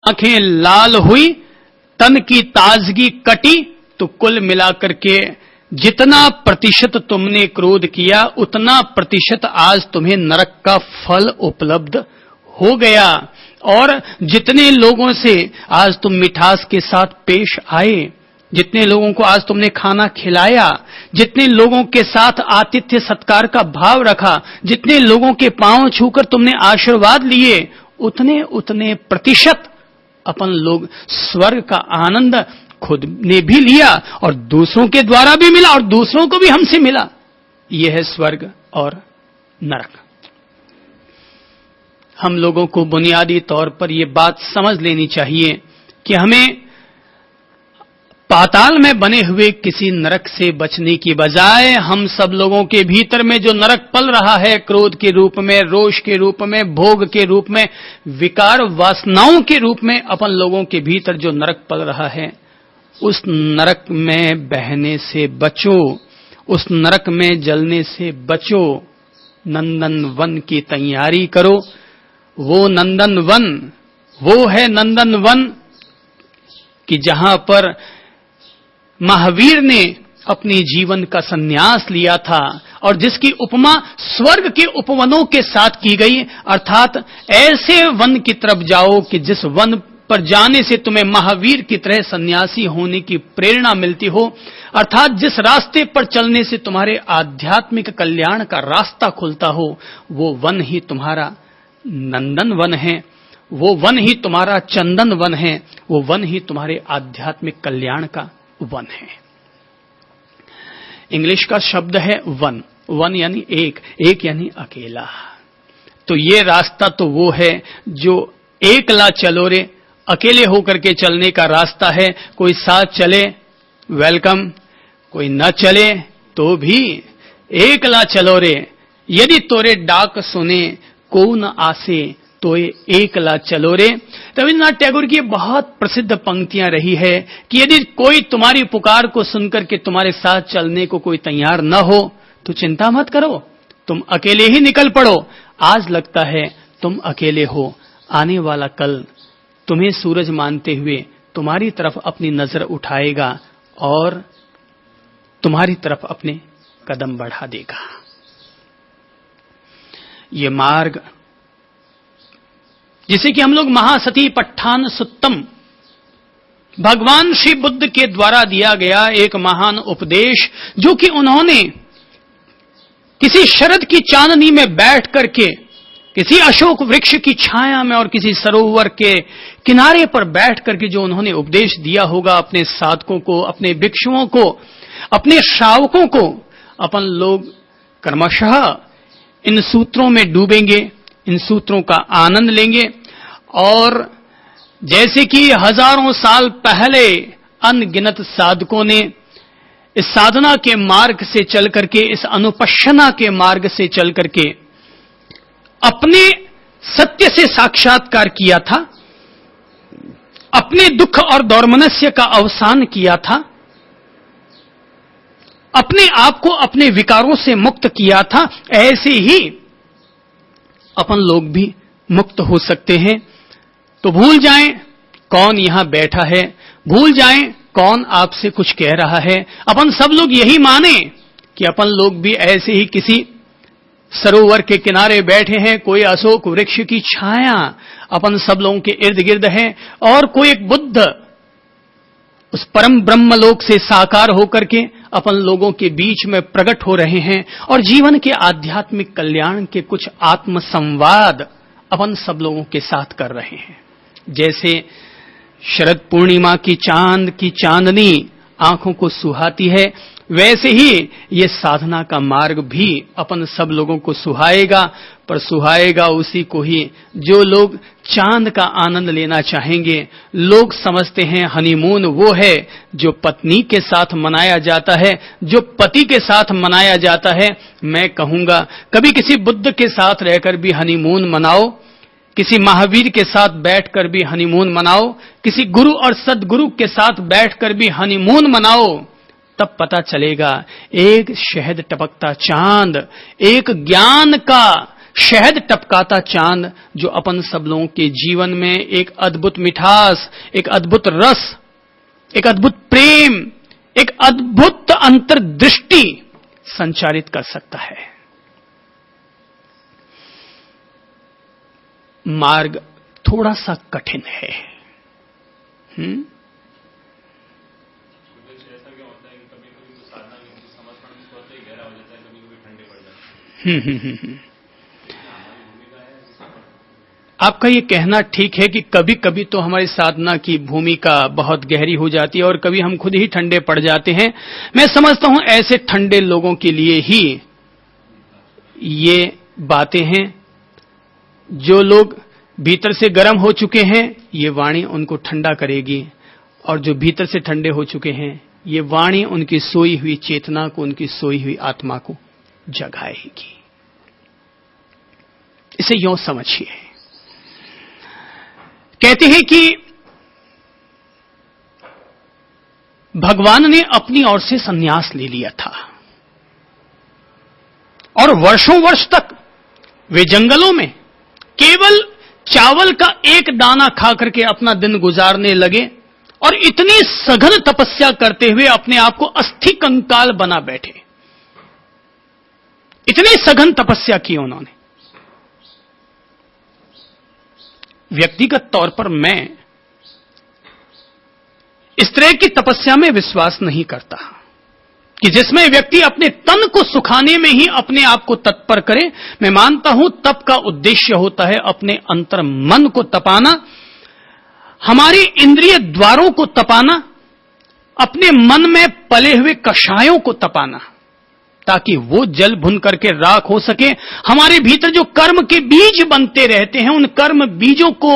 आंखें लाल हुई, तन की ताजगी कटी, तो कुल मिलाकर के जितना प्रतिशत तुमने क्रोध किया उतना प्रतिशत आज तुम्हें नरक का फल उपलब्ध हो गया। और जितने लोगों से आज तुम मिठास के साथ पेश आए, जितने लोगों को आज तुमने खाना खिलाया, जितने लोगों के साथ आतिथ्य सत्कार का भाव रखा, जितने लोगों के पांव छूकर तुमने आशीर्वाद लिए, उतने उतने प्रतिशत अपन लोग स्वर्ग का आनंद खुद ने भी लिया और दूसरों के द्वारा भी मिला और दूसरों को भी हमसे मिला। यह है स्वर्ग और नरक। हम लोगों को बुनियादी तौर पर यह बात समझ लेनी चाहिए कि हमें पाताल में बने हुए किसी नरक से बचने की बजाय हम सब लोगों के भीतर में जो नरक पल रहा है, क्रोध के रूप में, रोष के रूप में, भोग के रूप में, विकार वासनाओं के रूप में अपन लोगों के भीतर जो नरक पल रहा है, उस नरक में बहने से बचो, उस नरक में जलने से बचो। नंदन वन की तैयारी करो। वो नंदन वन, वो है नंदन वन कि जहां पर महावीर ने अपने जीवन का संन्यास लिया था और जिसकी उपमा स्वर्ग के उपवनों के साथ की गई, अर्थात ऐसे वन की तरफ जाओ कि जिस वन पर जाने से तुम्हें महावीर की तरह सन्यासी होने की प्रेरणा मिलती हो, अर्थात जिस रास्ते पर चलने से तुम्हारे आध्यात्मिक कल्याण का रास्ता खुलता हो, वो वन ही तुम्हारा नंदन वन है, वो वन ही तुम्हारा चंदन वन है, वो वन ही तुम्हारे आध्यात्मिक कल्याण का वन है। इंग्लिश का शब्द है वन। वन यानी एक, एक यानी अकेला। तो ये रास्ता तो वो है जो एकला चलो रे, अकेले होकर के चलने का रास्ता है। कोई साथ चले वेलकम, कोई न चले तो भी एकला चलो रे। यदि तोरे डाक सुने को न आसे, तो एकला चलो रे। रविन्द्रनाथ टैगोर की बहुत प्रसिद्ध पंक्तियां रही है कि यदि कोई तुम्हारी पुकार को सुनकर के तुम्हारे साथ चलने को कोई तैयार न हो तो चिंता मत करो, तुम अकेले ही निकल पड़ो। आज लगता है तुम अकेले हो, आने वाला कल तुम्हें सूरज मानते हुए तुम्हारी तरफ अपनी नजर उठाएगा और तुम्हारी तरफ अपने कदम बढ़ा देगा। ये मार्ग जिसे कि हम लोग महासती पट्ठान सुत्तम, भगवान श्री बुद्ध के द्वारा दिया गया एक महान उपदेश, जो कि उन्होंने किसी शरद की चांदनी में बैठ करके, किसी अशोक वृक्ष की छाया में और किसी सरोवर के किनारे पर बैठ करके जो उन्होंने उपदेश दिया होगा अपने साधकों को, अपने भिक्षुओं को, अपने श्रावकों को, अपन लोग क्रमशः इन सूत्रों में डूबेंगे, इन सूत्रों का आनंद लेंगे और जैसे कि हजारों साल पहले अनगिनत साधकों ने इस साधना के मार्ग से चल करके, इस अनुपश्यना के मार्ग से चल करके अपने सत्य से साक्षात्कार किया था, अपने दुख और दौर्मनस्य का अवसान किया था, अपने आप को अपने विकारों से मुक्त किया था, ऐसे ही अपन लोग भी मुक्त हो सकते हैं। तो भूल जाएं कौन यहां बैठा है, भूल जाएं कौन आपसे कुछ कह रहा है। अपन सब लोग यही माने कि अपन लोग भी ऐसे ही किसी सरोवर के किनारे बैठे हैं, कोई अशोक वृक्ष की छाया अपन सब लोगों के इर्द गिर्द है और कोई एक बुद्ध उस परम ब्रह्मलोक से साकार होकर के अपन लोगों के बीच में प्रकट हो रहे हैं और जीवन के आध्यात्मिक कल्याण के कुछ आत्म संवाद अपन सब लोगों के साथ कर रहे हैं। जैसे शरद पूर्णिमा की चांद की चांदनी आंखों को सुहाती है, वैसे ही ये साधना का मार्ग भी अपन सब लोगों को सुहाएगा, पर सुहाएगा उसी को ही जो लोग चांद का आनंद लेना चाहेंगे। लोग समझते हैं हनीमून वो है जो पत्नी के साथ मनाया जाता है, जो पति के साथ मनाया जाता है। मैं कहूंगा कभी किसी बुद्ध के साथ रहकर भी हनीमून मनाओ, किसी महावीर के साथ बैठकर भी हनीमून मनाओ, किसी गुरु और सदगुरु के साथ बैठकर भी हनीमून मनाओ, तब पता चलेगा एक शहद टपकता चांद, एक ज्ञान का शहद टपकाता चांद जो अपन सब लोगों के जीवन में एक अद्भुत मिठास, एक अद्भुत रस, एक अद्भुत प्रेम, एक अद्भुत अंतर्दृष्टि संचारित कर सकता है। मार्ग थोड़ा सा कठिन है। आपका ये कहना ठीक है कि कभी कभी तो हमारी साधना की भूमिका बहुत गहरी हो जाती है और कभी हम खुद ही ठंडे पड़ जाते हैं। मैं समझता हूं ऐसे ठंडे लोगों के लिए ही ये बातें हैं। जो लोग भीतर से गर्म हो चुके हैं, ये वाणी उनको ठंडा करेगी, और जो भीतर से ठंडे हो चुके हैं, ये वाणी उनकी सोई हुई चेतना को, उनकी सोई हुई आत्मा को जगाएगी। इसे यूं समझिए। कहते हैं कि भगवान ने अपनी ओर से संन्यास ले लिया था और वर्षों वर्ष तक वे जंगलों में केवल चावल का एक दाना खा करके अपना दिन गुजारने लगे और इतनी सघन तपस्या करते हुए अपने आप को अस्थि कंकाल बना बैठे। इतनी सघन तपस्या की उन्होंने। व्यक्तिगत तौर पर मैं इस तरह की तपस्या में विश्वास नहीं करता कि जिसमें व्यक्ति अपने तन को सुखाने में ही अपने आप को तत्पर करे। मैं मानता हूं तप का उद्देश्य होता है अपने अंतर मन को तपाना, हमारी इंद्रिय द्वारों को तपाना, अपने मन में पले हुए कषायों को तपाना, ताकि वो जल भुन करके राख हो सके। हमारे भीतर जो कर्म के बीज बनते रहते हैं, उन कर्म बीजों को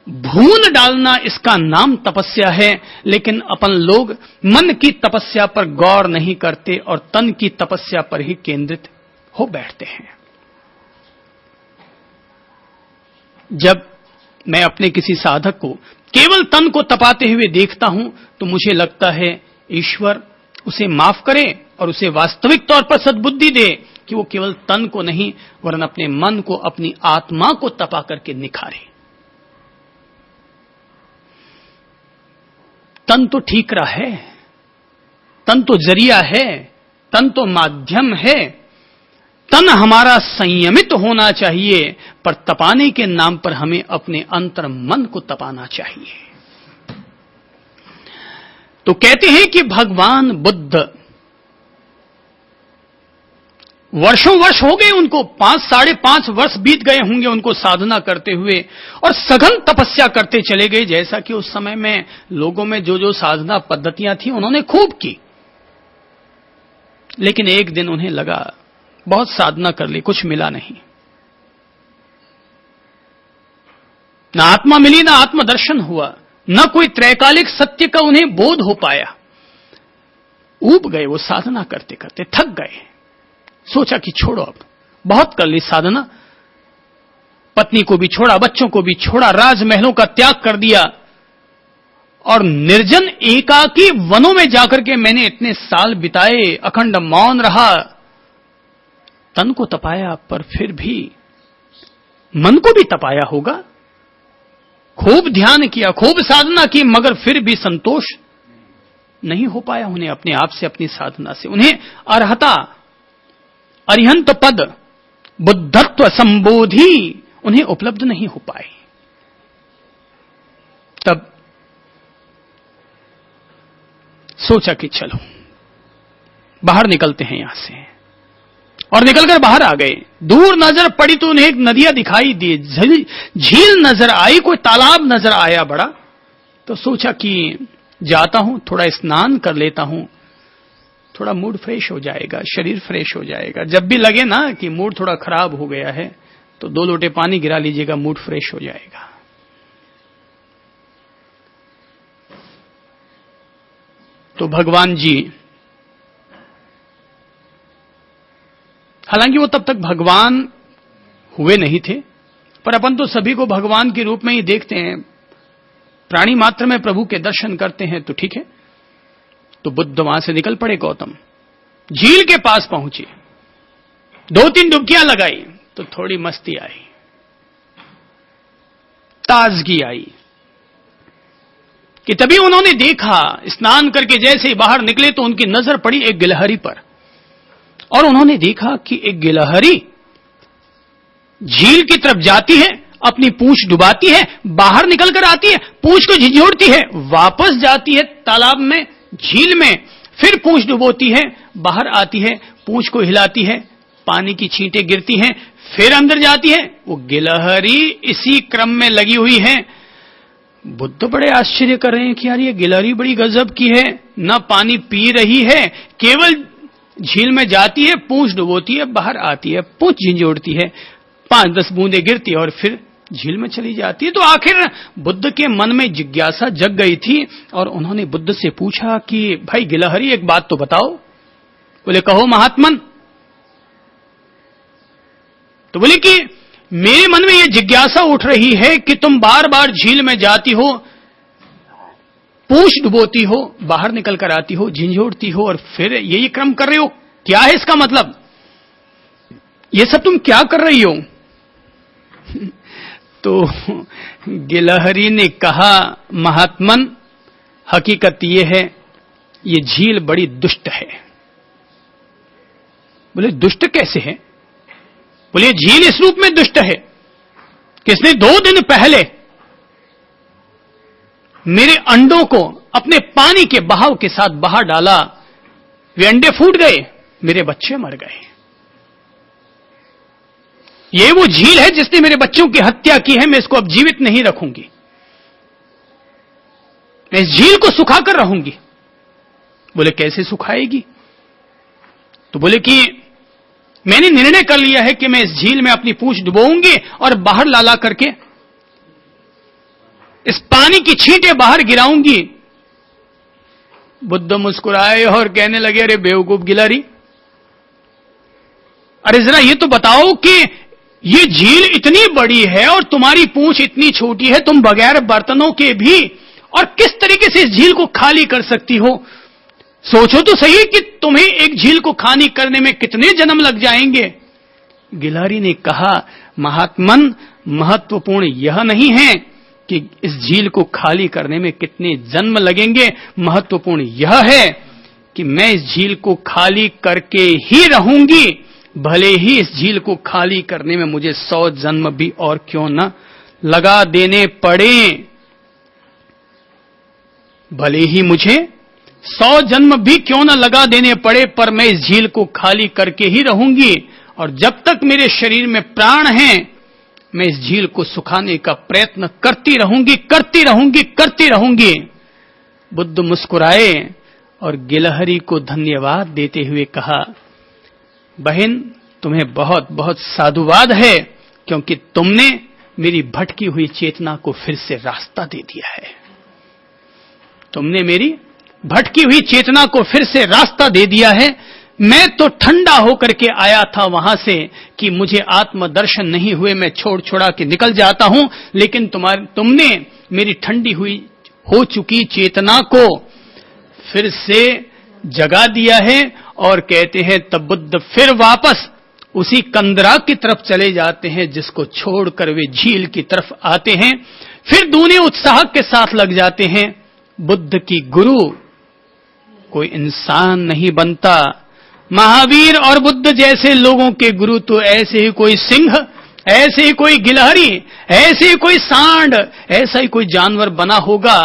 भून डालना, इसका नाम तपस्या है। लेकिन अपन लोग मन की तपस्या पर गौर नहीं करते और तन की तपस्या पर ही केंद्रित हो बैठते हैं। जब मैं अपने किसी साधक को केवल तन को तपाते हुए देखता हूं तो मुझे लगता है ईश्वर उसे माफ करे और उसे वास्तविक तौर पर सद्बुद्धि दे कि वो केवल तन को नहीं वरन अपने मन को, अपनी आत्मा को तपा करके निखारे। तन तो ठीक रहा है, तन तो जरिया है, तन तो माध्यम है, तन हमारा संयमित होना चाहिए, पर तपाने के नाम पर हमें अपने अंतर मन को तपाना चाहिए। तो कहते हैं कि भगवान बुद्ध वर्षों वर्ष हो गए उनको, 5-5.5 वर्ष बीत गए होंगे उनको साधना करते हुए, और सघन तपस्या करते चले गए। जैसा कि उस समय में लोगों में जो जो साधना पद्धतियां थी उन्होंने खूब की। लेकिन एक दिन उन्हें लगा बहुत साधना कर ली, कुछ मिला नहीं। ना आत्मा मिली, ना आत्मदर्शन हुआ, न कोई त्रैकालिक सत्य का उन्हें बोध हो पाया। ऊब गए वो साधना करते करते, थक गए। सोचा कि छोड़ो, अब बहुत कर ली साधना। पत्नी को भी छोड़ा, बच्चों को भी छोड़ा, राजमहलों का त्याग कर दिया और निर्जन एकाकी वनों में जाकर के मैंने इतने साल बिताए, अखंड मौन रहा, तन को तपाया, पर फिर भी मन को भी तपाया होगा। खूब ध्यान किया, खूब साधना की, मगर फिर भी संतोष नहीं हो पाया उन्हें अपने आप से, अपनी साधना से। उन्हें अर्हता, अरिहंत पद, बुद्धत्व संबोधि उन्हें उपलब्ध नहीं हो पाई। तब सोचा कि चलो बाहर निकलते हैं यहां से, और निकलकर बाहर आ गए। दूर नजर पड़ी तो उन्हें एक नदियां दिखाई दी, झील नजर आई, कोई तालाब नजर आया बड़ा। तो सोचा कि जाता हूं, थोड़ा स्नान कर लेता हूं, थोड़ा मूड फ्रेश हो जाएगा, शरीर फ्रेश हो जाएगा। जब भी लगे ना कि मूड थोड़ा खराब हो गया है तो 2 लोटे पानी गिरा लीजिएगा, मूड फ्रेश हो जाएगा। तो भगवान जी, हालांकि वो तब तक भगवान हुए नहीं थे, पर अपन तो सभी को भगवान के रूप में ही देखते हैं। प्राणी मात्र में प्रभु के दर्शन करते हैं तो ठीक है। तो बुद्ध वहां से निकल पड़े। गौतम झील के पास पहुंचे, 2-3 डुबकियां लगाई, तो थोड़ी मस्ती आई, ताजगी आई कि तभी उन्होंने देखा, स्नान करके जैसे ही बाहर निकले तो उनकी नजर पड़ी एक गिलहरी पर, और उन्होंने देखा कि एक गिलहरी झील की तरफ जाती है, अपनी पूंछ डुबाती है, बाहर निकल कर आती है, पूंछ को झिझोड़ती है, वापस जाती है तालाब में, झील में, फिर पूंछ डुबोती है, बाहर आती है, पूंछ को हिलाती है, पानी की छींटें गिरती हैं, फिर अंदर जाती है। वो गिलहरी इसी क्रम में लगी हुई है। बुद्ध बड़े आश्चर्य कर रहे हैं कि यार ये गिलहरी बड़ी गजब की है, ना पानी पी रही है, केवल झील में जाती है, पूंछ डुबोती है, बाहर आती है, पूंछ झिंझोड़ती है, 5-10 बूंदे गिरती है और फिर झील में चली जाती है। तो आखिर बुद्ध के मन में जिज्ञासा जग गई थी और उन्होंने बुद्ध से पूछा कि भाई गिलहरी एक बात तो बताओ। बोले कहो महात्मन। तो बोले कि मेरे मन में यह जिज्ञासा उठ रही है कि तुम बार बार झील में जाती हो, पूंछ डुबोती हो, बाहर निकल कर आती हो, झिंझोड़ती हो और फिर यही क्रम कर रहे हो, क्या है इसका मतलब? ये सब तुम क्या कर रही हो? तो गिलहरी ने कहा महात्मन, हकीकत यह है ये झील बड़ी दुष्ट है। बोले दुष्ट कैसे है? बोले झील इस रूप में दुष्ट है कि इसने 2 दिन पहले मेरे अंडों को अपने पानी के बहाव के साथ बाहर डाला, वे अंडे फूट गए, मेरे बच्चे मर गए। ये वो झील है जिसने मेरे बच्चों की हत्या की है, मैं इसको अब जीवित नहीं रखूंगी, मैं इस झील को सुखाकर रहूंगी। बोले कैसे सुखाएगी? तो बोले कि मैंने निर्णय कर लिया है कि मैं इस झील में अपनी पूंछ डुबोऊंगी और बाहर ला करके इस पानी की छींटें बाहर गिराऊंगी। बुद्ध मुस्कुराए और कहने लगे अरे बेवकूफ गिलहरी, अरे जरा ये तो बताओ कि ये झील इतनी बड़ी है और तुम्हारी पूंछ इतनी छोटी है, तुम बगैर बर्तनों के भी और किस तरीके से इस झील को खाली कर सकती हो? सोचो तो सही कि तुम्हें एक झील को खाली करने में कितने जन्म लग जाएंगे। गिलहरी ने कहा महात्मन, महत्वपूर्ण यह नहीं है कि इस झील को खाली करने में कितने जन्म लगेंगे, महत्वपूर्ण यह है कि मैं इस झील को खाली करके ही रहूंगी, भले ही इस झील को खाली करने में मुझे 100 जन्म भी और क्यों न लगा देने पड़े। भले ही मुझे 100 जन्म भी क्यों न लगा देने पड़े, पर मैं इस झील को खाली करके ही रहूंगी और जब तक मेरे शरीर में प्राण है मैं इस झील को सुखाने का प्रयत्न करती रहूंगी, करती रहूंगी, करती रहूंगी। बुद्ध मुस्कुराए और गिलहरी को धन्यवाद देते हुए कहा बहन, तुम्हें बहुत बहुत साधुवाद है क्योंकि तुमने मेरी भटकी हुई चेतना को फिर से रास्ता दे दिया है। तुमने मेरी भटकी हुई चेतना को फिर से रास्ता दे दिया है। मैं तो ठंडा होकर के आया था वहां से कि मुझे आत्मदर्शन नहीं हुए, मैं छोड़ छोड़ा के निकल जाता हूं, लेकिन तुमने मेरी ठंडी हुई हो चुकी चेतना को फिर से जगा दिया है। और कहते हैं तब बुद्ध फिर वापस उसी कंदरा की तरफ चले जाते हैं जिसको छोड़कर वे झील की तरफ आते हैं। फिर दूने उत्साह के साथ लग जाते हैं। बुद्ध की गुरु कोई इंसान नहीं बनता, महावीर और बुद्ध जैसे लोगों के गुरु तो ऐसे ही कोई सिंह, ऐसे ही कोई गिलहरी, ऐसे ही कोई सांड, ऐसा ही कोई जानवर बना होगा।